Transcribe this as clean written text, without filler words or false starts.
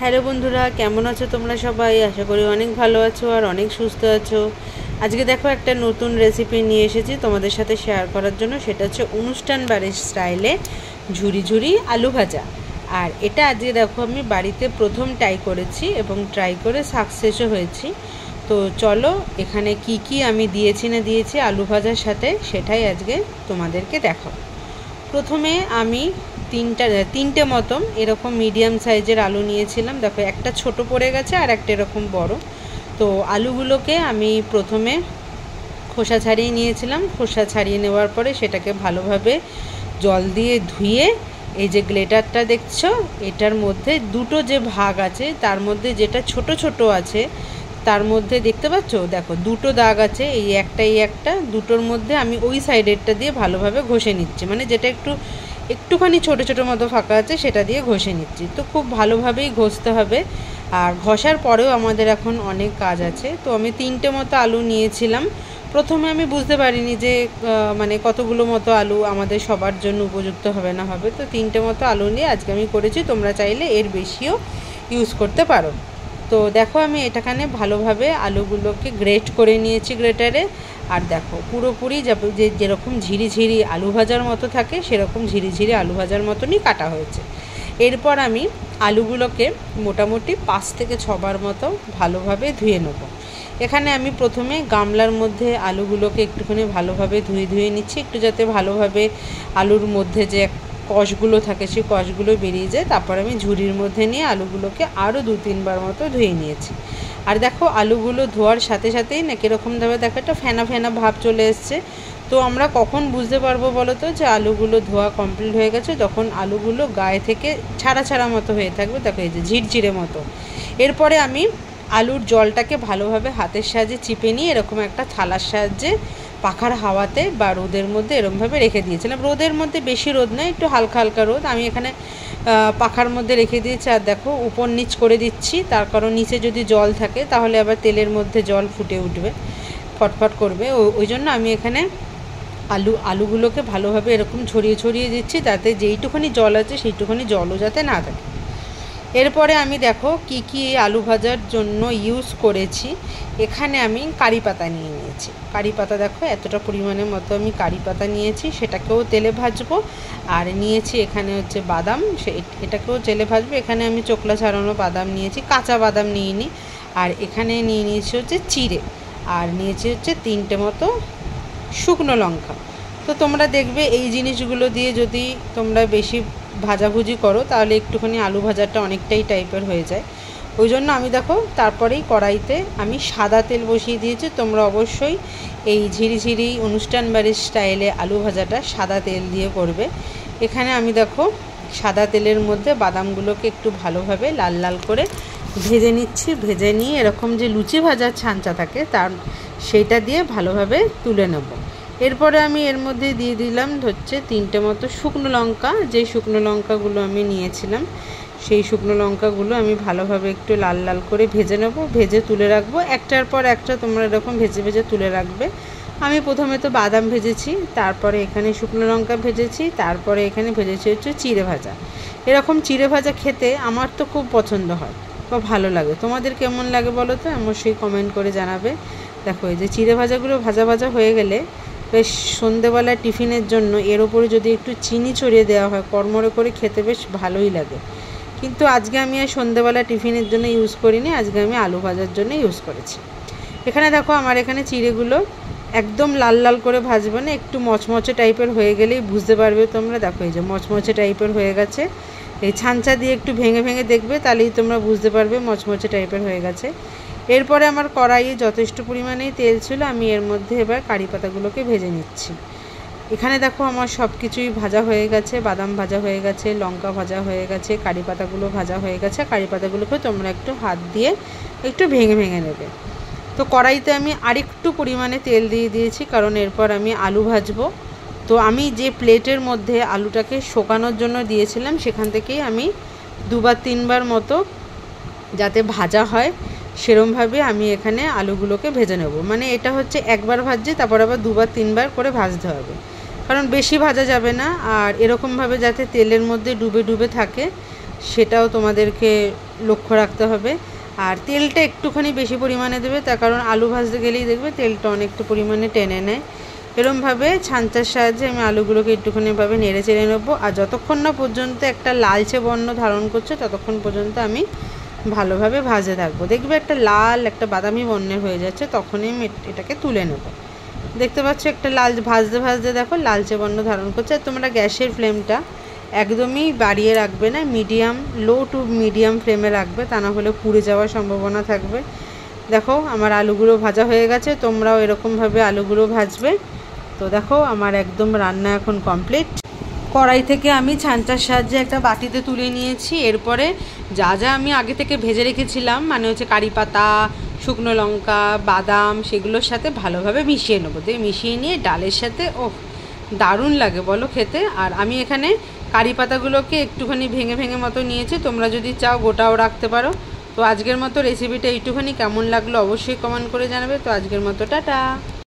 Hello বন্ধুরা, কেমন আছো তোমরা সবাই? আশা করি অনেক ভালো আছো আর অনেক সুস্থ আছো। আজকে দেখো একটা নতুন রেসিপি নিয়ে এসেছি তোমাদের সাথে শেয়ার করার জন্য। সেটা হচ্ছে অনুষ্ঠান বাড়ির স্টাইলে ঝুরি ঝুরি আলু ভাজা। আর এটা আজকে দেখো আমি বাড়িতে প্রথম ট্রাই করেছি এবং ট্রাই করে সাকসেসও হয়েছি। তো চলো এখানে কি কি আমি দিয়েছি না দিয়েছি আলু ভাজার সাথে সেটাই আজকে তোমাদেরকে দেখাবো। প্রথমে আমি তিনটে মতন এরকম মিডিয়াম সাইজের আলু নিয়েছিলাম। দেখো একটা ছোট পড়ে গেছে আর একটা এরকম বড়। তো আলুগুলোকে আমি প্রথমে খোসা ছাড়িয়ে নিয়েছিলাম। খোসা ছাড়িয়ে নেওয়ার পরে সেটাকে ভালোভাবে জল দিয়ে ধুয়ে এই যে গ্রেটারটা দেখছো, এটার মধ্যে দুটো যে ভাগ আছে তার মধ্যে যেটা ছোট ছোট আছে তার মধ্যে দেখতে পাচ্ছ, দেখো দুটো দাগ আছে, এই একটা দুটোর মধ্যে আমি ওই সাইডেরটা দিয়ে ভালোভাবে ঘষে নিচ্ছি। মানে যেটা একটুখানি ছোট ছোট মতো ফাঁকা আছে সেটা দিয়ে ঘষে নিচ্ছি। তো খুব ভালোভাবেই ঘষতে হবে। আর ঘষার পরেও আমাদের এখন অনেক কাজ আছে। তো আমি তিনটে মতো আলু নিয়েছিলাম। প্রথমে আমি বুঝতে পারিনি যে মানে কতগুলো মতো আলু আমাদের সবার জন্য উপযুক্ত হবে না হবে। তো তিনটে মতো আলু নিয়ে আজকে আমি করেছি, তোমরা চাইলে এর বেশিও ইউজ করতে পারো। তো দেখো আমি এটাখানে ভালোভাবে আলুগুলোকে গ্রেট করে নিয়েছি গ্রেটারে। আর দেখো পুরোপুরি যেরকম ঝিরিঝিরি আলু ভাজার মতো থাকে সেরকম ঝিরিঝিরি আলু ভাজার মতনই কাটা হয়েছে। এরপর আমি আলুগুলোকে মোটামুটি 5 থেকে 6 বার মতো ভালোভাবে ধুয়ে নেব। এখানে আমি প্রথমে গামলার মধ্যে আলুগুলোকে একটুখানি ভালোভাবে ধুয়ে নিচ্ছি, একটু যাতে ভালোভাবে আলুর মধ্যে যে কষগুলো থাকে সেই কষগুলো বেরিয়ে যায়। তারপর আমি ঝুড়ির মধ্যে নিয়ে আলুগুলোকে আরও 2-3 বার মতো ধুয়ে নিয়েছি। আর দেখো আলুগুলো ধোয়ার সাথে সাথেই না কীরকমভাবে দেখো একটা ফেনা ফেনা ভাব চলে এসছে। তো আমরা কখন বুঝতে পারবো বলো তো যে আলুগুলো ধোয়া কমপ্লিট হয়ে গেছে? যখন আলুগুলো গায়ে থেকে ছাড়া ছাড়া মতো হয়ে থাকবে, দেখো এই যে ঝিরঝিরে মতো। এরপরে আমি আলুর জলটাকে ভালোভাবে হাতের সাহায্যে চিপে নিয়ে এরকম একটা থালার সাহায্যে পাখার হাওয়াতে বা রোদের মধ্যে এরকমভাবে রেখে দিয়েছিলাম। রোদের মধ্যে বেশি রোদ নয়, একটু হালকা হালকা রোদ। আমি এখানে পাখার মধ্যে রেখে দিয়েছি। আর দেখো উপর নিচ করে দিচ্ছি, তার কারণ নিচে যদি জল থাকে তাহলে আবার তেলের মধ্যে জল ফুটে উঠবে, ফটফট করবে। ওই জন্য আমি এখানে আলুগুলোকে ভালোভাবে এরকম ছড়িয়ে দিচ্ছি, যাতে যেইটুখানি জল আছে সেইটুখানি জলও যাতে না থাকে। এরপরে আমি দেখো কি আলু ভাজার জন্য ইউজ করেছি। এখানে আমি কারি পাতা নিয়েছি। কারি পাতা দেখো এতটা পরিমাণের মতো আমি কারি পাতা নিয়েছি, সেটাকেও তেলে ভাজবো। আর নিয়েছি এখানে হচ্ছে বাদাম, এটাকেও তেলে ভাজবো। এখানে আমি চোকলা ছাড়ানো বাদাম নিয়েছি, কাঁচা বাদাম নিইনি। আর এখানে নিয়েছি হচ্ছে চিড়ে, আর নিয়েছি হচ্ছে 3টে মতো শুকনো লঙ্কা। তো তোমরা দেখবে এই জিনিসগুলো দিয়ে যদি তোমরা বেশি ভাজাভুজি করো তাহলে একটুখানি আলু ভাজাটা অনেকটাই টাইপের হয়ে যায়। ওই জন্য আমি দেখো তারপরেই কড়াইতে আমি সাদা তেল বসিয়ে দিয়েছি। তোমরা অবশ্যই এই ঝিরিঝিরি অনুষ্ঠান বাড়ির স্টাইলে আলু ভাজাটা সাদা তেল দিয়ে করবে। এখানে আমি দেখো সাদা তেলের মধ্যে বাদামগুলোকে একটু ভালোভাবে লাল লাল করে ভেজে নিচ্ছি। ভেজে নিয়ে এরকম যে লুচি ভাজার ছাঁচা থাকে সেইটা দিয়ে ভালোভাবে তুলে নেব। এরপরে আমি এর মধ্যে দিয়ে দিলাম হচ্ছে 3টে মতো শুকনো লঙ্কা। যেই শুকনো লঙ্কাগুলো আমি নিয়েছিলাম সেই শুকনো লঙ্কাগুলো আমি ভালোভাবে একটু লাল লাল করে ভেজে নেব, ভেজে তুলে রাখবো। একটার পর একটা তোমরা এরকম ভেজে তুলে রাখবে। আমি প্রথমে তো বাদাম ভেজেছি, তারপরে এখানে শুকনো লঙ্কা ভেজেছি, তারপরে এখানে ভেজেছি হচ্ছে চিড়ে ভাজা। এরকম চিড়ে ভাজা খেতে আমার তো খুব পছন্দ হয় বা ভালো লাগে। তোমাদের কেমন লাগে বলো তো, অবশ্যই কমেন্ট করে জানাবে। দেখো এই যে চিড়ে ভাজাগুলো ভাজা হয়ে গেলে বেশ সন্ধেবেলা টিফিনের জন্য এর ওপরে যদি একটু চিনি ছড়িয়ে দেওয়া হয় কড়মড়ে করে খেতে বেশ ভালোই লাগে। কিন্তু আজকে আমি আর সন্ধেবেলা টিফিনের জন্য ইউজ করিনি, আজকে আমি আলু ভাজার জন্য ইউজ করেছি। এখানে দেখো আমার এখানে চিড়েগুলো একদম লাল লাল করে ভাজবে না, একটু মচমচে টাইপের হয়ে গেলেই বুঝতে পারবে তোমরা। দেখো এই যে মচমচে টাইপের হয়ে গেছে। এই ছাঁচা দিয়ে একটু ভেঙে দেখবে, তাহলেই তোমরা বুঝতে পারবে মচমচে টাইপের হয়ে গেছে। এরপরে আমার কড়াইয়ে যথেষ্ট পরিমাণেই তেল ছিল, আমি এর মধ্যে এবার কারি পাতাগুলোকে ভেজে নিচ্ছি। এখানে দেখো আমার সব কিছুই ভাজা হয়ে গেছে, বাদাম ভাজা হয়ে গেছে, লঙ্কা ভাজা হয়ে গেছে, কারি পাতাগুলো ভাজা হয়ে গেছে। কারি পাতাগুলোকে তোমরা একটু হাত দিয়ে একটু ভেঙে নেবে। তো কড়াইতে আমি আরেকটু পরিমাণে তেল দিয়ে দিয়েছি, কারণ এরপর আমি আলু ভাজবো। তো আমি যে প্লেটের মধ্যে আলুটাকে শোকানোর জন্য দিয়েছিলাম সেখান থেকেই আমি 2-3 বার মতো যাতে ভাজা হয় সেরমভাবে আমি এখানে আলুগুলোকে ভেজে নেব। মানে এটা হচ্ছে একবার ভাজছি, তারপর আবার 2-3 বার করে ভাজতে হবে, কারণ বেশি ভাজা যাবে না। আর এরকমভাবে যাতে তেলের মধ্যে ডুবে থাকে সেটাও তোমাদেরকে লক্ষ্য রাখতে হবে। আর তেলটা একটুখানি বেশি পরিমাণে দেবে, তার কারণ আলু ভাজতে গেলেই দেখবে তেলটা অনেকটা পরিমাণে টেনে নেয়। এরমভাবে ছাঁচার সাহায্যে আমি আলুগুলোকে একটুখানিভাবে নেড়ে চেড়ে নেবো। আর যতক্ষণ না পর্যন্ত একটা লালচে বর্ণ ধারণ করছে ততক্ষণ পর্যন্ত আমি ভালোভাবে ভাজে থাকবো। দেখবে একটা লাল একটা বাদামি বর্ণের হয়ে যাচ্ছে, তখনই আমি এটাকে তুলে নেব। দেখতে পাচ্ছ একটা লাল ভাজতে ভাজতে দেখো লালচে বর্ণ ধারণ করছে। আর তোমরা গ্যাসের ফ্লেমটা একদমই বাড়িয়ে রাখবে না, মিডিয়াম লো টু মিডিয়াম ফ্লেমে রাখবে, তা না হলে পুড়ে যাওয়ার সম্ভাবনা থাকবে। দেখো আমার আলুগুলো ভাজা হয়ে গেছে, তোমরাও এরকমভাবে আলুগুলো ভাজবে। তো দেখো আমার একদম রান্না এখন কমপ্লিট। কড়াই থেকে আমি ছাঁচার সাহায্যে একটা বাটিতে তুলে নিয়েছি। এরপরে যা যা আমি আগে থেকে ভেজে রেখেছিলাম, মানে হচ্ছে কারি পাতা, শুকনো লঙ্কা, বাদাম, সেগুলোর সাথে ভালোভাবে মিশিয়ে নেবো। দিয়ে মিশিয়ে নিয়ে ডালের সাথে দারুণ লাগে বলো খেতে। আর আমি এখানে কারি পাতাগুলোকে একটুখানি ভেঙে ভেঙে মতো নিয়েছি, তোমরা যদি চাও গোটাও রাখতে পারো। তো আজকের মতো রেসিপিটা একটুখানি কেমন লাগলো অবশ্যই কমেন্ট করে জানাবে। তো আজকের মতো টাটা।